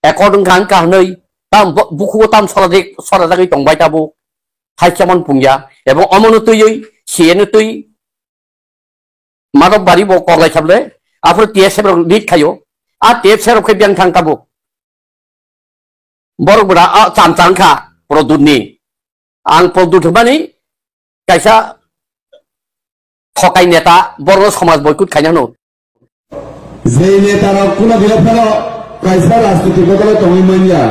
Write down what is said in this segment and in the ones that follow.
according kan kahnoi tam buku tam soradik tongbai tabu haichaman pungya ebong omonutui sienutui marok bari bo korlai chable apro TSF lead kayo a TSF ke biang thang tabu borok bura a cham changkha produt ni ang produt bani kaisa thokai neta borok samaj boykut khainano जे नेतारक कुना बिलाफानो कायसा राजनीति बदल तंगै मानिया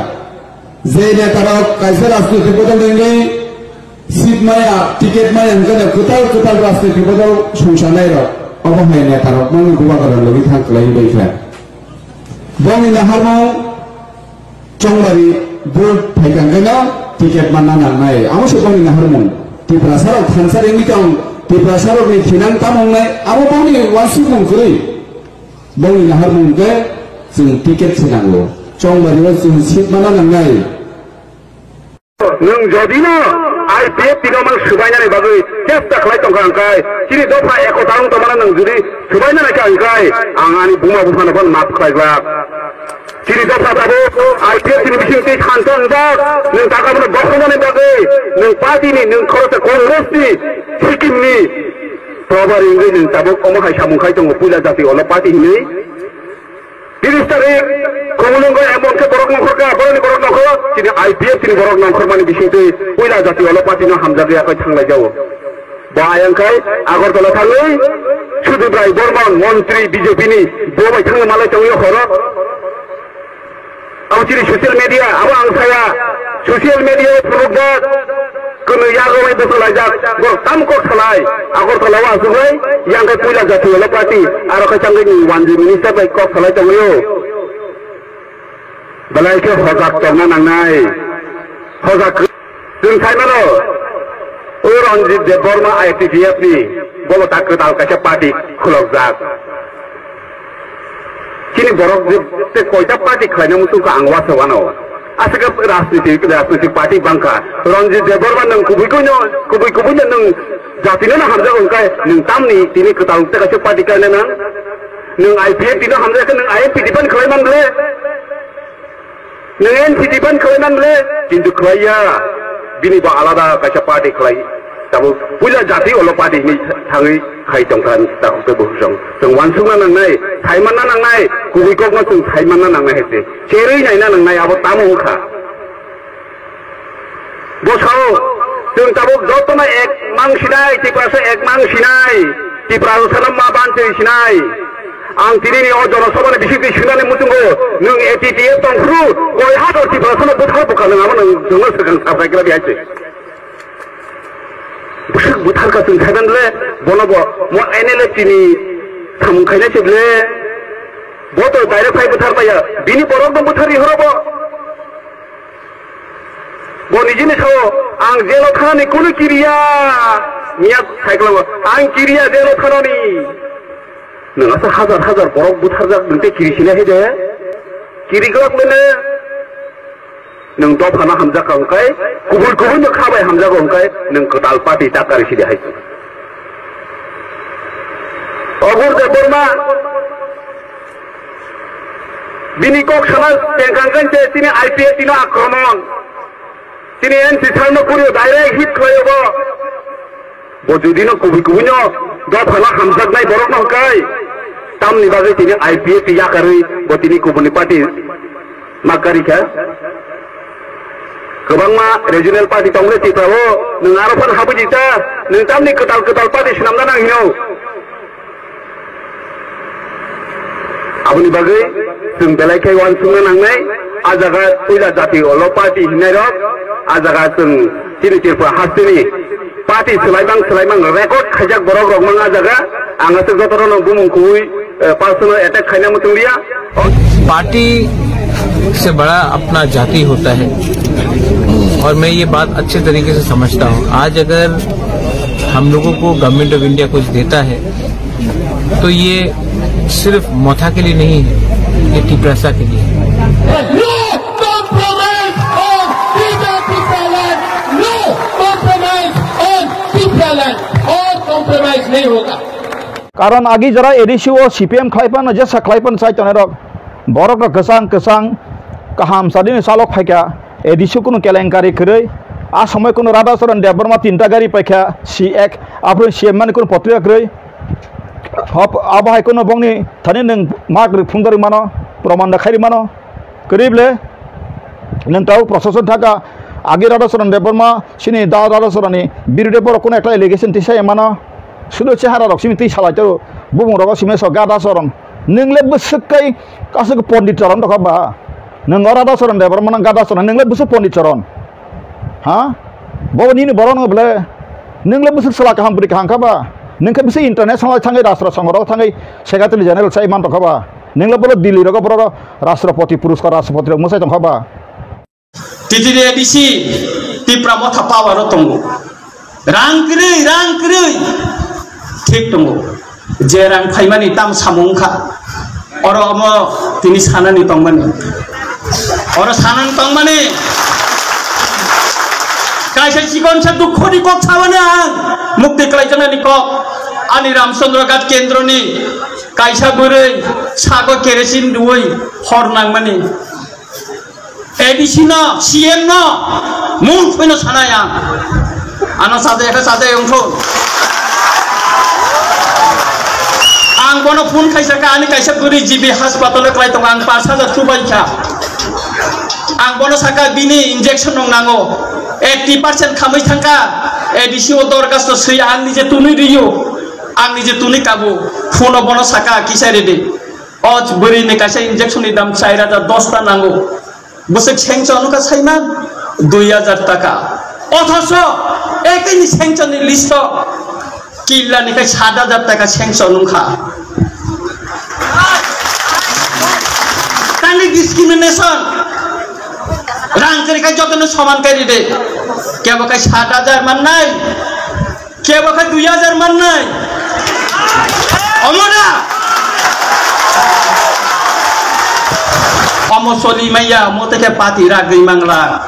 जे नेतारक कायसा राजनीति बदल देंगे seat माया ticket माया अंगने कुताल राजनीति बदल संसानाय र अब है नेतारक मन गुवा गरन लगी थांखलाय बैखा बंनि नाहारमो चंगबारि बोर्ड फायखांगैना टिकेट मानना नांनाय आमसो बंनि नाहारमो तिप्रासाराव थांसारि मिटां तिप्रासाराव नि थिनां तामंनाय आबो बंनि वासु मंखरै बंनि नाहार मुंगे जों टिकेट सिनांगौ चंबारियाव जों सीट माना लांनाय नों जदिनो आईपीएफ दिगामल सुबायनानै बागै चेष्टा खालाय दंखांखाय सिरि दफा एको तारं तमाना नों जुदि सुबायनानै खांखाय आं आंनि बुमा बुफानोबो माफ खालायग्रा सिरि दफा दाबो आईपीएफ नि बिथिंथि सानथांबा नों दागाबनो बखनानै बागै नों पार्टीनि नों खरसा कंग्रेसनि सिक्किमनि प्रभारी इंगे नों दाबो अमखाय सामुखाय दङ पुला जाति अल पार्टी हिनै 30 तारिख कमलंग एमन के बरक नखरका बरनि बरक नखर सिनि आईपीएफ नि बरक नखर मानि बिसिंथि पुला जाति अल पार्टी न हामजागै आखै थांलाय जावो बायांखाय आगरतला थाङै सुदीप्राय बर्मन मन्त्री बीजेपी नि बोबाय थाङो मालाय थाङो हर आव सिरि ससियेल मीडिया आव आंसाया ससियेल मीडिया प्रोग्राम कनो यागोय बसलाय जा गो तामको खलाय आगरतला वासुय यांगे पुला जाति अल पार्टी आरो खचांगै नि वानजि मिनिस्टार बाय को खलाय थाङो बलायके हजाक तंना नांनाय हजाक जों थाइमानो ओ रनजित देबबर्मा आईटीजीएफ नि बलता कदाल कासे पार्टी खुलक जाक किनि बरक जे कयटा पार्टी खायना मुसुखा आं वासवानो आसगा राजनीतिक पार्टी बांका रनजित देबबर्मा नों कुबुय नों जातिनो ना हामजा ओंखाय नों तामनि तिनि कदाल कासे पार्टी खायना नों आईपीएफ दिनो हामजा नों आईएमपी दिबान खायमानले नों एनसीडी बन खालायनानले किन्तु खालाया बिनिबा आलादा कासे पार्टी खालाय दाबो पुला जाति अल पार्टी नि थाङै खाय दंखान दाखौ बोहुजों जों वानसुंना नांनाय थाइमानना नांनाय गुबैखौनो जों थाइमानना नांनाय हेते चेरै नायना नांनाय आबो तामोखा बसाव जों दाबो जतना एक मांसिनाय तिप्रासे एक मांसिनाय तिप्रासो सानाम मा बानसै सिनाय आं दिनैनि जनसभानि बिसिखै सोंनानै मुथुंगो नों एटिटिएफ दंख्रु गय हादर तिप्रासोनो बुथार बुखा नङामोन नों जोंनो सोगां साफायग्रा बिहायसै बुसुक बुथारखा जों थागोनले बनब म एनएलए तिनि थामुखायना सेबले बत डाइरेक्ट फाइ बुथारबाया बिनि बरक दं बुथारि हरब बनिजिनि साव आं जेलाव थानानै कुनु किरिया मिया साइक्लाव आं किरिया जेलाव थानानै नोंहासो हाजार बरक बुथारजाक नोंते किरिसिना हेदे किरिग्लाकलेनो नों दफाना हामजाखा ओंखाय गुबुन खाबाय हामजागो ओंखाय नों कदाल पार्टी टाकारि सिदे हाय अगुर देबबर्मा बिनि कक साना तेंखांगोन जे तिनि आईपीएफ तिनि आक्रमण तिनि एनसी सारनो कुरियो डाइरेक्ट हिट खलायबो बजुदिनो गुबुन दफाना हामजाकनाय बरक नंखाय तामनि बागै तिनि आईपीएफ याकारै बतिनि गुबुननि पार्टी माकारिखा गोबांमा रिजनल पार्टी दंले तिफ्राबो नों आरोफान हाबैजिता नों तामनि कदाल पार्टी सिनामना नांहिनो आबुनि बागै जों बेलायखाय वानसुंना नांनाय आजागा पुला जाति अल पार्टी हिनाय रक आजागा जों तिनि तिरफा हास्तिनि पार्टी सोलायमां रेकर्ड खायजाक बरक रकमां आजागा आंहासो गतरनो बुमुंखुय पर्सनल अटैक खायना मुतुंलिया पार्टी से बड़ा अपना जाति होता है और मैं ये बात अच्छे तरीके से समझता हूँ। आज अगर हम लोगों को गवर्नमेंट ऑफ इंडिया कुछ देता है तो ये सिर्फ मोथा के लिए नहीं है, ये टिप्रासा के लिए है। नहीं होगा कारण आगे जरा एडीसी सीपीएम खाइपान जे साख्लाइपान साइटन रक बरक कसं kaham sadini salok paika edisi kuno kelengkari kerei a সময় কোনো রাধাচরণ দেববর্মা 3টা গাড়ি পাইকা C1 আপনি সিএমমান কোনো পত্রিকা করই হপ আবহাই কোনো বংনি থানি নং মাক ফুংদারি মানো প্রমাণ দেখারি মানো করিবলে নংটাও প্রশাসন থাকা আগে রাধাচরণ দেববর্মা সিনি দা রাধাচরণনি বিরুদ্ধে বড় কোনো একটা এলিগেশন তিসাই মানো শুধু চেহারা রকসিমি তি সালাইতো বুবুং রক সিমেস গাদাচরণ নংলে বসকাই কাসক পণ্ডিত চরণ দখাবা নং রাধাচরণ দেববর্মা নং গাদাচরণ নংলে বস পণ্ডিত চরণ ha bawa ni borong bele nengle busuk sala kaham beri kahang kaba nengke bisi international thangai rashtra sangoro thangai secretary general sai man kaba nengle bolo dili rogo boro rashtrapati puruskar rashtrapati musai tong kaba titire disi ti pramotha power tongo rang krei thik tongo je rang phaimani tam samungkha oro amo tini sanani tongmani oro sanan tongmani kaisa cikon sa dukho ni kok sawana mukti kelaijana ni kok ani ramchandra ghat kendro ni kaisa gurei sago keresin duoi hor nangmani edisi no cm no mung phino sanaya ana sade ongtho ang bono phone kaisa ka ani kaisa gurei jibi hospital klai tong ang 5000 tubai kha ang bono saka bini injection nong nango 80% খামাই থাকা ADC ও দরখাস্ত সেই আং নিজে তুনি দিও আং নিজে তুনি কাবু phone বন সাকা কিসাই রেডি অজ বরি নে কাছে ইনজেকশন নি দাম 4010 টা নাঙ্গো বসে সেংচন অনুকা সাইমান 2000 টাকা অথচ একই নি সেংচন নি লিস্ট কিল্লা নি কাই 7000 টাকা সেংচন অনুকা তাহলে discrimination rang kari kai jotono saman kari de kya bakai 7000 man nai kya bakai 2000 man nai omona omo soli maya mote ke pati ra gai mangla